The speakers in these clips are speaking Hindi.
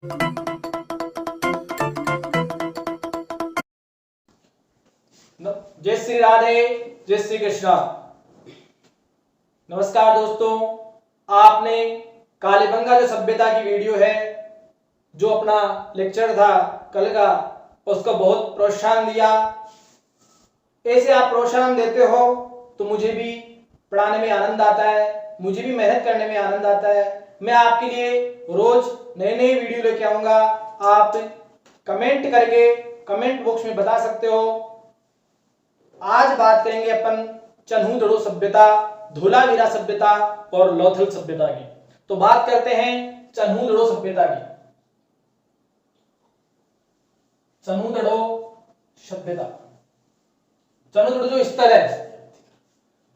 जय श्री राधे, जय श्री कृष्णा। नमस्कार दोस्तों, आपने कालीबंगा जो सभ्यता की वीडियो है, जो अपना लेक्चर था कल का, उसको बहुत प्रोत्साहन दिया। ऐसे आप प्रोत्साहन देते हो तो मुझे भी पढ़ाने में आनंद आता है, मुझे भी मेहनत करने में आनंद आता है। मैं आपके लिए रोज नए नए वीडियो लेके आऊंगा। आप कमेंट करके कमेंट बॉक्स में बता सकते हो। आज बात करेंगे अपन चन्हू-दड़ो सभ्यता, धोलावीरा सभ्यता और लोथल सभ्यता की। तो बात करते हैं चन्हू-दड़ो सभ्यता की। चन्हू-दड़ो सभ्यता, चन्हू-दड़ो जो स्थल है,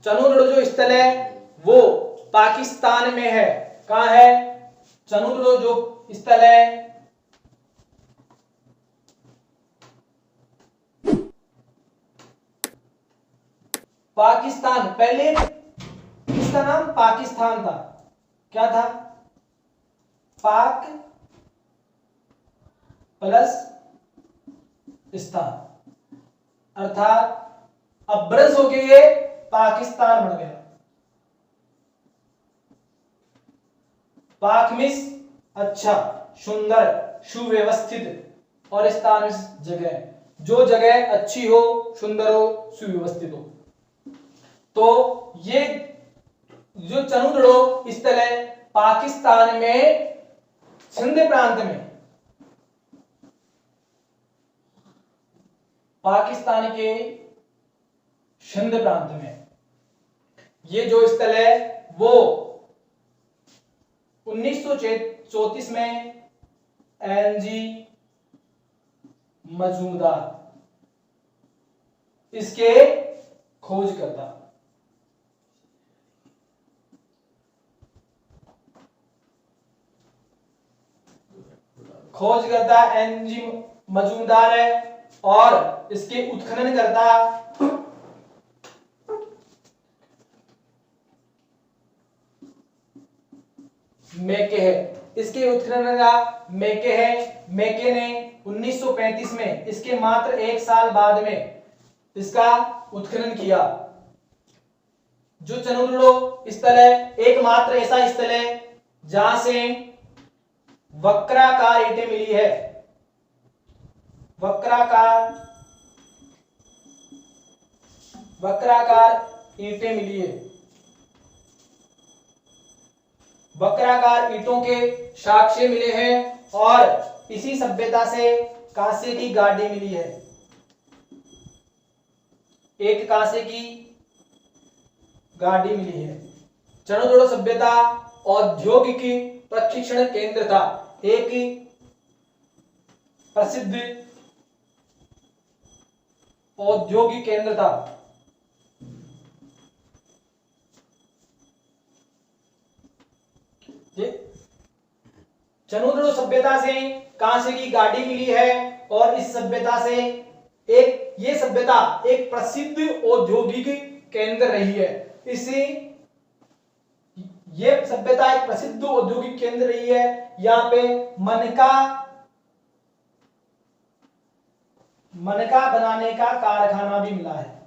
चन्हू-दड़ो जो स्थल है वो पाकिस्तान में है। कहां है? चन्हू-दड़ो जो स्थल है पाकिस्तान, पहले इसका नाम पाकिस्तान था। क्या था? पाक प्लस स्थान, अर्थात अब ब्रज होके ये पाकिस्तान बन गया। पाक मिस अच्छा, सुंदर, सुव्यवस्थित और स्थान मिस जगह, जो जगह अच्छी हो, सुंदर हो, सुव्यवस्थित हो। तो ये जो चन्हू-दड़ो स्थल है पाकिस्तान में सिंध प्रांत में, पाकिस्तान के सिंध प्रांत में ये जो स्थल है वो 1934 में एनजी मजूमदार इसके खोजकर्ता, एनजी मजूमदार है और इसके उत्खनन करता मेके है। इसके उत्खनन का मेके है। मेके ने 1935 में, इसके मात्र एक साल बाद में इसका उत्खनन किया। जो चन्हू-दड़ो स्थल है एकमात्र ऐसा स्थल है जहां से वक्राकार ईंटें मिली है। वक्राकार ईंटें मिली है। वक्राकार ईंटों के साक्ष्य मिले हैं और इसी सभ्यता से कांसे की गाड़ी मिली है। एक कांसे की गाड़ी मिली है। चन्हू-दड़ो सभ्यता औद्योगिक प्रशिक्षण केंद्र था, एक प्रसिद्ध औद्योगिक केंद्र था। चन्हू-दड़ो सभ्यता से कांसे की गाड़ी मिली है और इस सभ्यता से ये सभ्यता एक प्रसिद्ध औद्योगिक केंद्र रही है। इसी ये सभ्यता एक प्रसिद्ध औद्योगिक केंद्र रही है। यहाँ पे मनका बनाने का कारखाना भी मिला है।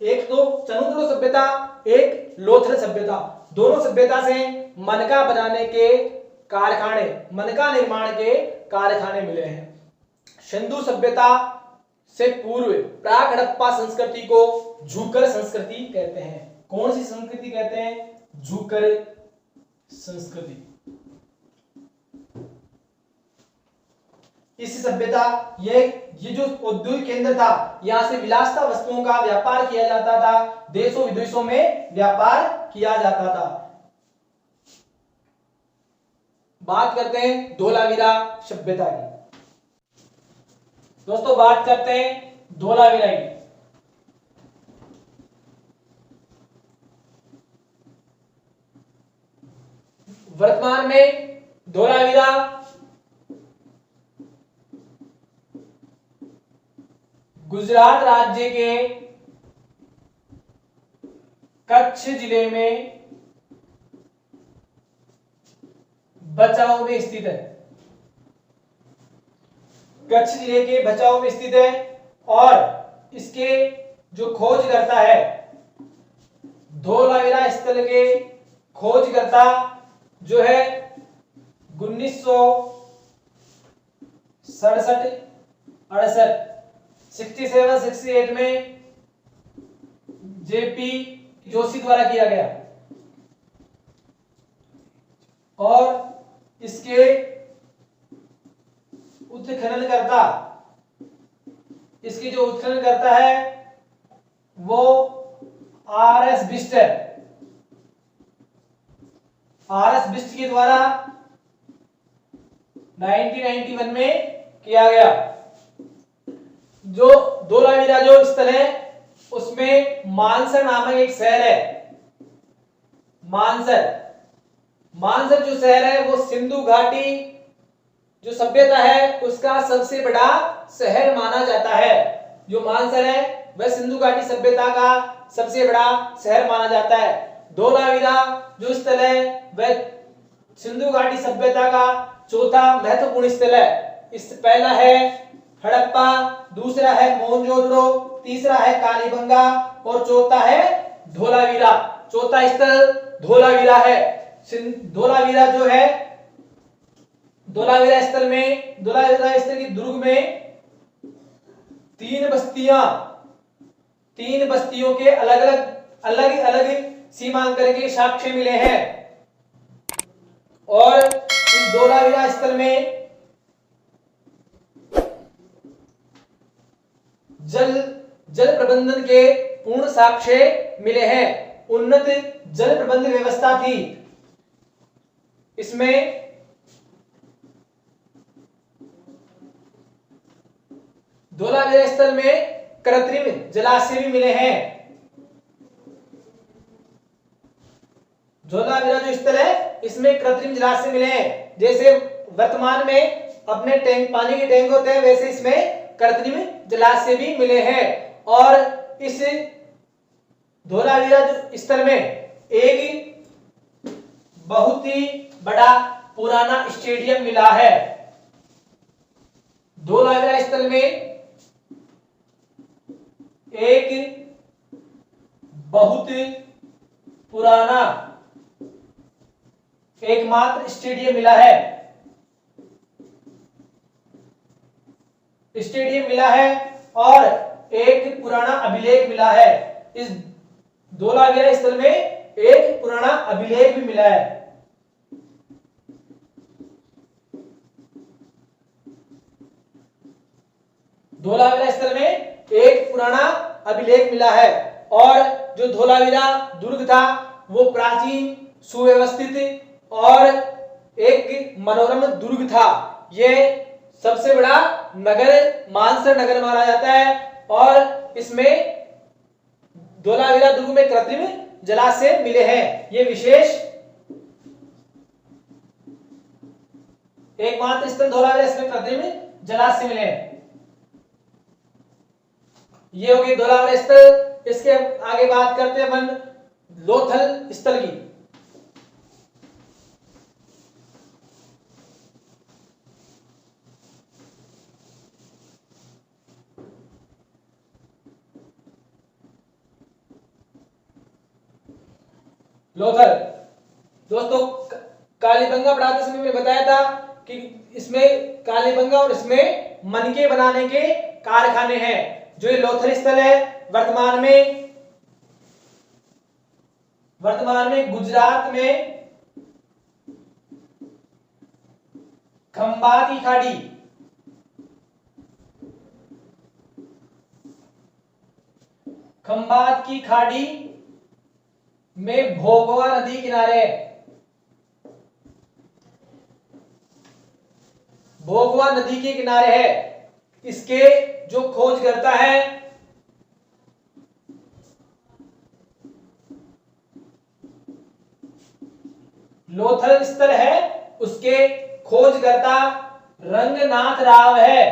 एक तो चन्हू-दड़ो सभ्यता, एक लोथल सभ्यता, दोनों सभ्यता से मनका बनाने के कारखाने, मनका निर्माण के कारखाने मिले हैं। सिंधु सभ्यता से पूर्व प्राक हड़प्पा संस्कृति को झूकर संस्कृति कहते हैं। कौन सी संस्कृति कहते हैं? झूकर संस्कृति। इस सभ्यता ये जो औद्योगिक केंद्र था, यहां से विलासिता वस्तुओं का व्यापार किया जाता था, देशों विदेशों में व्यापार किया जाता था। बात करते हैं धोलावीरा सभ्यता की। दोस्तों बात करते हैं धोलावीरा की। वर्तमान में धोलावीरा गुजरात राज्य के कच्छ जिले में बचाव में स्थित है। कच्छ जिले के बचाव में स्थित है और इसके जो खोजकर्ता है, धोलावीरा स्थल के खोजकर्ता जो है 1967-68 में जेपी जोशी द्वारा किया गया और इसके उत्खननकर्ता, इसकी जो उत्खननकर्ता है वो आर.एस. बिष्ट है। आर.एस. बिष्ट के द्वारा 1991 में किया गया। जो धोलावीरा जो स्थल है उसमें मानसर नामक एक शहर है। मानसर जो शहर है वो सिंधु घाटी जो सभ्यता है उसका सबसे बड़ा शहर माना जाता है। जो मानसर है वह सिंधु घाटी सभ्यता का सबसे बड़ा शहर माना जाता है। धोलावीरा जो स्थल है वह सिंधु घाटी सभ्यता का चौथा महत्वपूर्ण स्थल है। इस पहला है हड़प्पा, दूसरा है मोहनजोदड़ो, तीसरा है कालीबंगा और चौथा है धोलावीरा। चौथा स्थल धोलावीरा है। धोलावीरा जो है, धोलावीरा स्थल की दुर्ग में तीन बस्तियों के अलग सीमांकन के साक्ष्य मिले हैं और इस धोलावीरा स्थल में जल प्रबंधन के पूर्ण साक्ष्य मिले हैं। उन्नत जल प्रबंधन व्यवस्था थी। इसमें धोलावीरा स्थल में कृत्रिम जलाशय भी मिले हैं। धोलावीरा जो स्थल है इसमें कृत्रिम जलाशय मिले हैं। जैसे वर्तमान में अपने पानी के टैंक होते हैं वैसे इसमें कृत्रिम जलाशय भी मिले हैं। और इस धोलावीरा जो स्थल में एक बहुत ही बड़ा पुराना स्टेडियम मिला है। धोलावीरा स्थल में एक बहुत पुराना एकमात्र स्टेडियम मिला है। और एक पुराना अभिलेख मिला है। इस धोलावीरा स्थल में एक पुराना अभिलेख भी मिला है। धोलावीरा स्थल में एक पुराना अभिलेख मिला है और जो धोलावीरा दुर्ग था वो प्राचीन, सुव्यवस्थित और एक मनोरम दुर्ग था। यह सबसे बड़ा नगर मानसर नगर माना जाता है और इसमें धोलावीरा दुर्ग में कृत्रिम जलाशय मिले हैं। ये विशेष एकमात्र स्थल धोलावीरा, इसमें कृत्रिम जलाशय मिले हैं। ये हो गई धोलावीरा स्थल। इसके आगे बात करते हैं अपन लोथल स्थल की। लोथल दोस्तों, कालीबंगा पढ़ाते समय मैंने बताया था कि इसमें कालीबंगा और इसमें मनके बनाने के कारखाने हैं। जो ये लोथल स्थल है वर्तमान में गुजरात में खंभात की खाड़ी में भोगवा नदी किनारे है। भोगवा नदी के किनारे है। इसके जो खोजकर्ता है लोथल स्थल है उसके खोजकर्ता रंगनाथ राव है।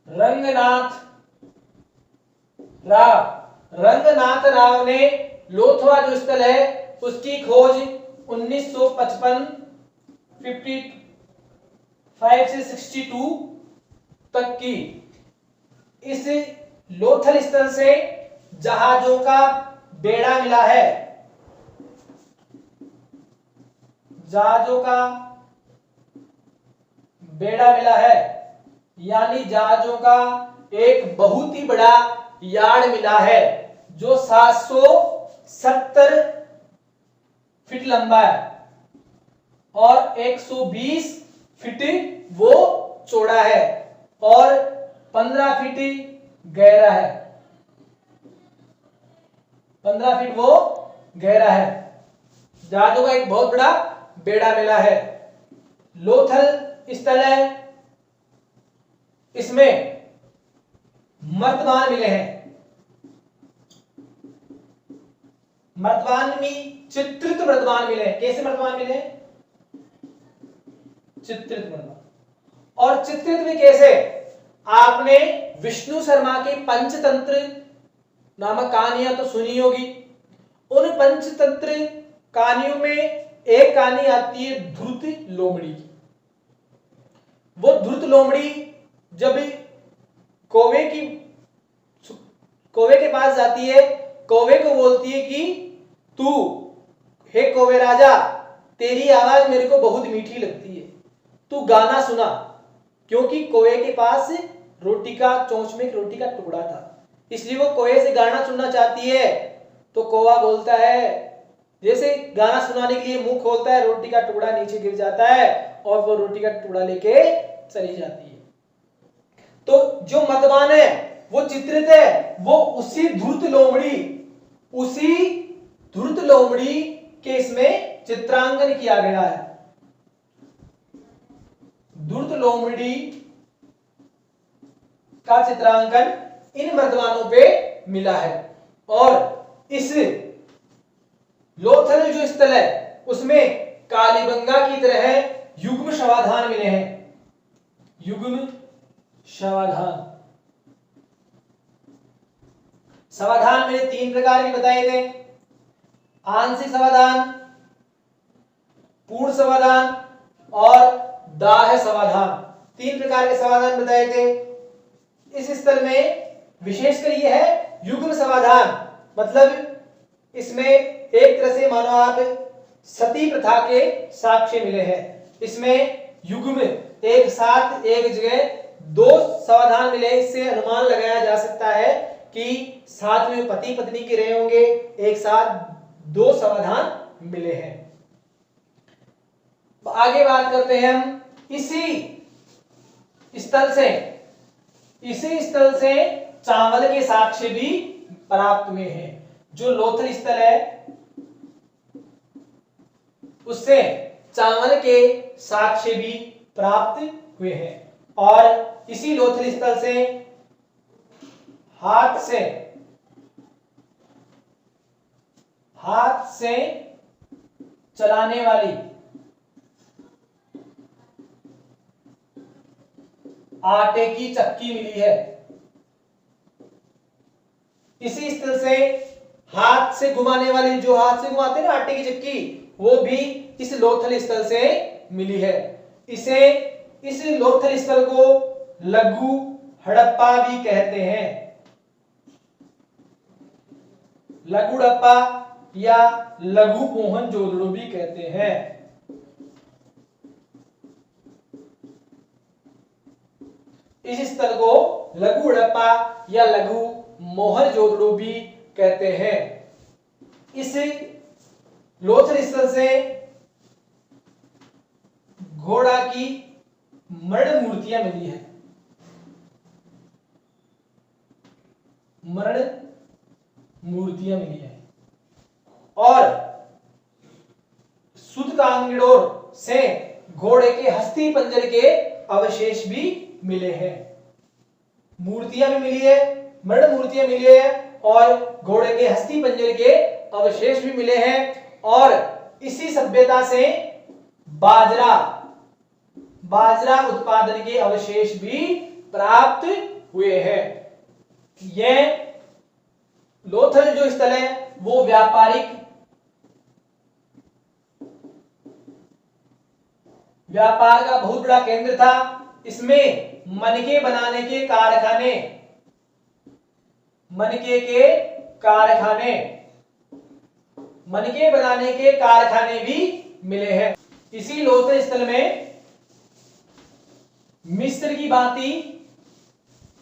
रंगनाथ राव ने लोथवा जो स्थल है उसकी खोज 1955 55 से 62 तक की। इस लोथल स्थल से जहाजों का बेड़ा मिला है, जहाजों का बेड़ा मिला है, यानी जहाजों का एक बहुत ही बड़ा यार्ड मिला है जो 770 फीट लंबा है और 120 फीट वो चौड़ा है और 15 फीट गहरा है, 15 फीट वो गहरा है। जहाजों का एक बहुत बड़ा बेड़ा मिला है। लोथल स्थल है, इसमें मर्तबान मिले हैं। मर्तबान में चित्रित मर्तबान मिले हैं। कैसे मर्तबान मिले हैं? चित्रित मर्तबान। और चित्रित भी कैसे? आपने विष्णु शर्मा के पंचतंत्र नामक कहानियां तो सुनी होगी। उन पंचतंत्र कहानियों में एक कहानी आती है धूर्त लोमड़ी की। वो धूर्त लोमड़ी जब कौवे के पास जाती है, कौवे को बोलती है कि तू, हे कौवे राजा, तेरी आवाज मेरे को बहुत मीठी लगती है, तू गाना सुना। क्योंकि कौवे के पास रोटी का चोंच में एक रोटी का टुकड़ा था, इसलिए वो कौवे से गाना सुनना चाहती है। तो कौवा बोलता है, जैसे गाना सुनाने के लिए मुंह खोलता है, रोटी का टुकड़ा नीचे गिर जाता है और वो रोटी का टुकड़ा लेके चली जाती है। तो जो मतवान है वो चित्रित है, वो उसी धूर्त लोमड़ी के इसमें चित्रांकन किया गया है। धूर्त लोमड़ी का चित्रांकन इन मर्दवानों पे मिला है। और इस लोथल जो स्थल है उसमें कालीबंगा की तरह युग्म समाधान मिले हैं। युग्म समाधान मैंने 3 प्रकार के बताए थे। आंशिक समाधान, पूर्ण समाधान और दाह्य समाधान। 3 प्रकार के समाधान बताए थे। इस स्तर में विशेषकर यह है युग्म समाधान, मतलब इसमें एक तरह से मानो आप सती प्रथा के साक्ष्य मिले हैं। इसमें युग्म एक साथ एक जगह 2 समाधान मिले। इससे अनुमान लगाया जा सकता है कि साथ में पति पत्नी के रहे होंगे, एक साथ 2 समाधान मिले हैं। आगे बात करते हैं हम इसी स्थल से चावल के साक्ष्य भी प्राप्त हुए हैं। जो लोथल स्थल है उससे चावल के साक्ष्य भी प्राप्त हुए हैं। और इसी लोथल स्थल से हाथ से चलाने वाली आटे की चक्की मिली है। इसी स्थल से हाथ से घुमाने वाली, जो हाथ से घुमाते हैं ना आटे की चक्की, वो भी इस लोथल स्थल से मिली है। इस लोथल स्थल को लघु हड़प्पा भी कहते हैं। लघु हड़प्पा या लघु मोहनजोदड़ो भी कहते हैं। इस स्थल को लघु हड़प्पा या लघु मोहनजोदड़ो भी कहते हैं। इस लोथल स्थल से घोड़ा की मरण मूर्तियां मिली है। मरण मूर्तियां मिली है। और सूतकांगड़ोर से घोड़े के हस्ती पंजर के अवशेष भी मिले हैं। मूर्तियां भी मिली है, मरण मूर्तियां मिली है और घोड़े के हस्ती पंजर के अवशेष भी मिले हैं। और इसी सभ्यता से बाजरा उत्पादन के अवशेष भी प्राप्त हुए हैं। यह लोथल जो स्थल है वो व्यापार का बहुत बड़ा केंद्र था। इसमें मनके बनाने के कारखाने, मनके बनाने के कारखाने भी मिले हैं। इसी लोथल स्थल में मिस्र की भांति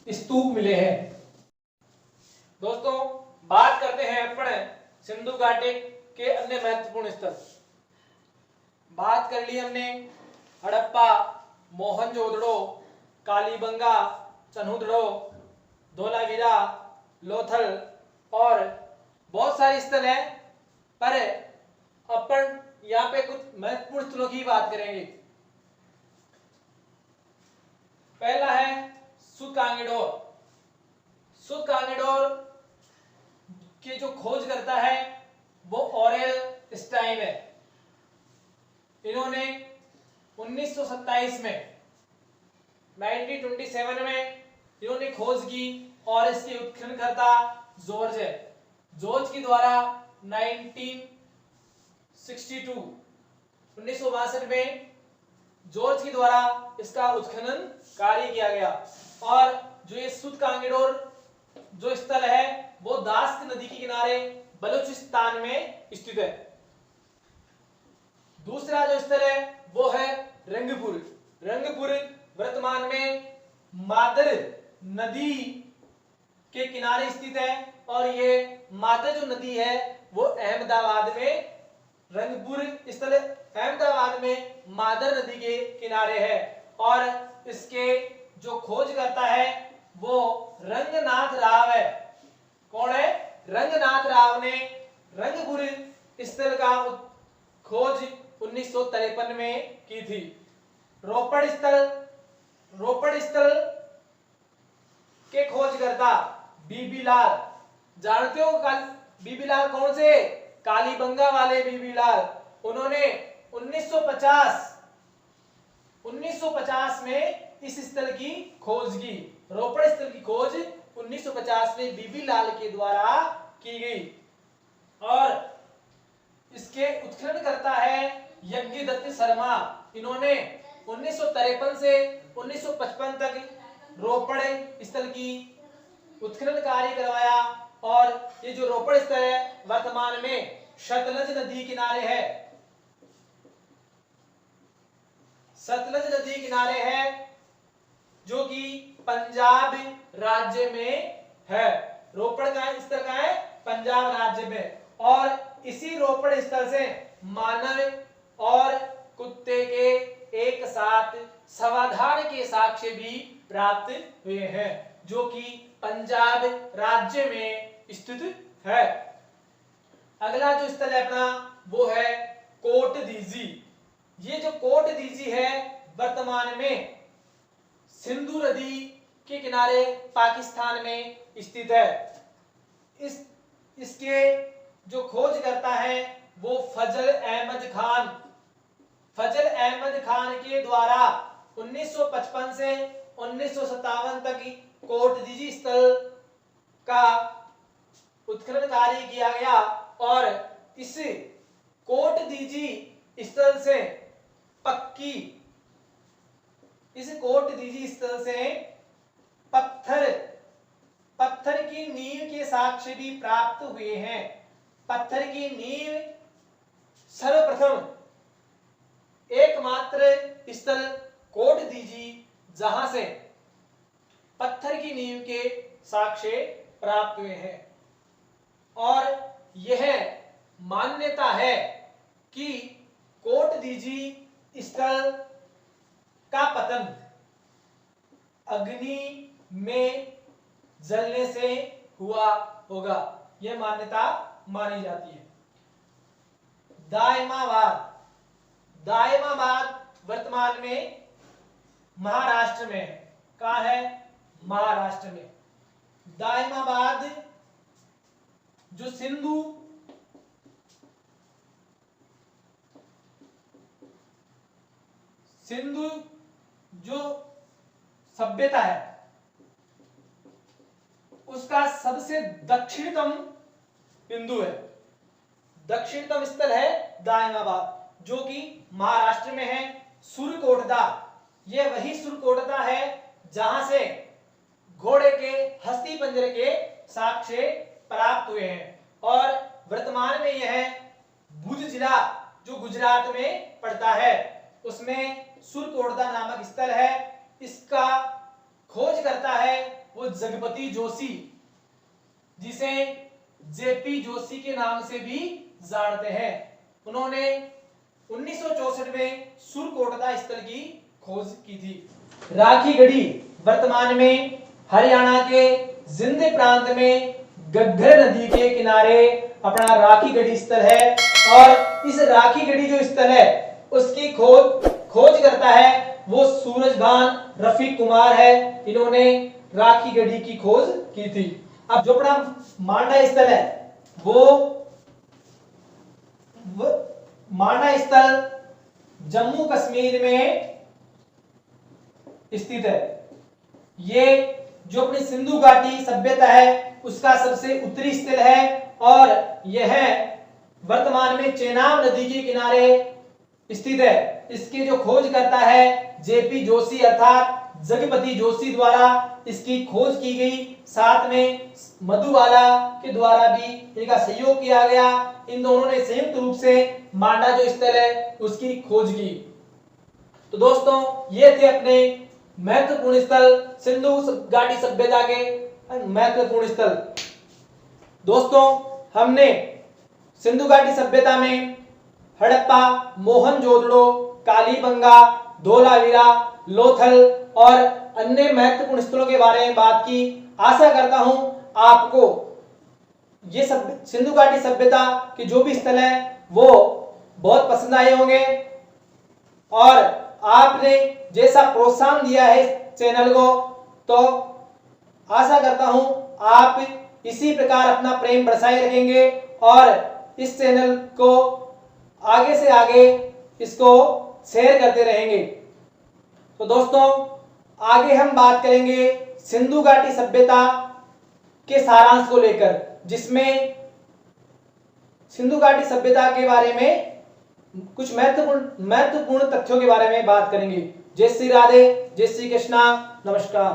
स्तूप मिले हैं। दोस्तों, बात करते हैं अपन सिंधु घाटी के अन्य महत्वपूर्ण स्थल। बात कर ली हमने हड़प्पा, मोहनजोदड़ो, कालीबंगा, चन्हुदड़ो, धोलावीरा, लोथल और बहुत सारे स्थल हैं, पर अपन यहाँ पे कुछ महत्वपूर्ण स्थलों की बात करेंगे। पहला है सुकांगीडोर। सुकांगीडोर की जो खोज करता है वो ऑरेल स्टाइन है। इन्होंने 1927 में 1927 में इन्होंने खोज की और इसके उत्खननकर्ता जॉर्ज है। जॉर्ज के द्वारा 1962 में जॉर्ज के द्वारा इसका उत्खनन कार्य किया गया। और जो ये सुकांगीडोर जो स्थल है वो दास्त नदी के किनारे बलूचिस्तान में स्थित है। दूसरा जो स्थल है वो है रंगपुर। रंगपुर वर्तमान में मादर नदी के किनारे स्थित है और ये मादर जो नदी है वो अहमदाबाद में, रंगपुर स्थल अहमदाबाद में मादर नदी के किनारे है। और इसके जो खोज करता है वो रंगनाथ राव है। कौन है? रंगनाथ राव ने रंगपुर स्थल का खोज 1953 में की थी। रोपड़ स्थल के खोजकर्ता बीबी लाल, जानते हो बीबी लाल कौन से? कालीबंगा वाले बीबी लाल। उन्होंने 1950 में इस स्थल की खोज की। रोपड़ स्थल की खोज 1950 में बीबी लाल के द्वारा की गई। और इसके उत्खनन करता है यज्ञदत्त शर्मा। इन्होंने 1953 से 1955 तक रोपड़ स्थल की उत्खनन कार्य करवाया। और ये जो रोपड़ स्थल है वर्तमान में सतलज नदी किनारे है। सतलज नदी किनारे है जो कि पंजाब राज्य में है। रोपड़ का स्थल का है पंजाब राज्य में। और इसी रोपड़ स्थल से मानव और कुत्ते के एक साथ समाधान के साक्ष्य भी प्राप्त हुए हैं जो कि पंजाब राज्य में स्थित है। अगला जो स्थल है अपना वो है कोट दीजी। ये जो कोट दीजी है वर्तमान में सिंधु नदी के किनारे पाकिस्तान में स्थित है। इसके जो खोज करता है वो फजल अहमद खान के द्वारा 1955 से 1957 तक कोट दीजी स्थल का उत्खनन कार्य किया गया। और इस कोट दीजी स्थल से पत्थर की नींव के साक्ष्य भी प्राप्त हुए हैं। पत्थर की नींव सर्वप्रथम एकमात्र स्थल कोट दीजी जहां से पत्थर की नींव के साक्ष्य प्राप्त हुए हैं। और यह मान्यता है कि कोट दीजी स्थल का पतन अग्नि में जलने से हुआ होगा, यह मान्यता मानी जाती है। दायमाबाद वर्तमान में महाराष्ट्र में है। कहाँ है? महाराष्ट्र में। दायमाबाद जो सिंधु जो सभ्यता है उसका सबसे दक्षिणतम बिंदु है। दक्षिणतम स्थल है दायमाबाद जो कि महाराष्ट्र में है। सुरकोटदा, यह वही सुरकोटदा है जहां से घोड़े के हस्ती पंजर के साक्ष्य प्राप्त हुए हैं और वर्तमान में यह भुज जिला जो गुजरात में पड़ता है उसमें सुरकोटदा नामक स्थल है। इसका खोज करता है वो जगपति जोशी, जिसे जेपी जोशी के नाम से भी जानते हैं। उन्होंने 1964 में सुरकोटदा स्थल की खोज की थी। राखीगढ़ी वर्तमान में हरियाणा के जिंद प्रांत में घग्गर नदी के किनारे अपना राखीगढ़ी स्थल है और इस राखीगढ़ी जो स्थल है उसकी खोज करता है वो सूरजभान रफीक कुमार है। इन्होंने राखीगढ़ी की खोज की थी। अब जो अपना मांडा स्थल है वो मांडा स्थल जम्मू कश्मीर में स्थित है। ये जो अपनी सिंधु घाटी सभ्यता है उसका सबसे उत्तरी स्थल है और यह वर्तमान में चेनाब नदी के किनारे स्थित है। इसकी जो खोज करता है जेपी जोशी अर्थात जगपति जोशी द्वारा इसकी खोज की गई। साथ में मधुबाला के द्वारा भी इनका सहयोग किया गया। इन दोनों ने संयुक्त रूप से मांडा जो स्थल है उसकी खोज की। तो दोस्तों ये थे अपने महत्वपूर्ण स्थल, सिंधु घाटी सभ्यता के महत्वपूर्ण स्थल। दोस्तों हमने सिंधु घाटी सभ्यता में हड़प्पा, मोहनजोदड़ो, कालीबंगा, धोलावीरा, लोथल और अन्य महत्वपूर्ण स्थलों के बारे में बात की। आशा करता हूं आपको ये सब सिंधु घाटी सभ्यता के जो भी स्थल हैं वो बहुत पसंद आए होंगे और आपने जैसा प्रोत्साहन दिया है इस चैनल को तो आशा करता हूं आप इसी प्रकार अपना प्रेम बरसाए रखेंगे और इस चैनल को आगे से आगे इसको शेयर करते रहेंगे। तो दोस्तों आगे हम बात करेंगे सिंधु घाटी सभ्यता के सारांश को लेकर, जिसमें सिंधु घाटी सभ्यता के बारे में कुछ महत्वपूर्ण तथ्यों के बारे में बात करेंगे। जय श्री राधे, जय श्री कृष्णा, नमस्कार।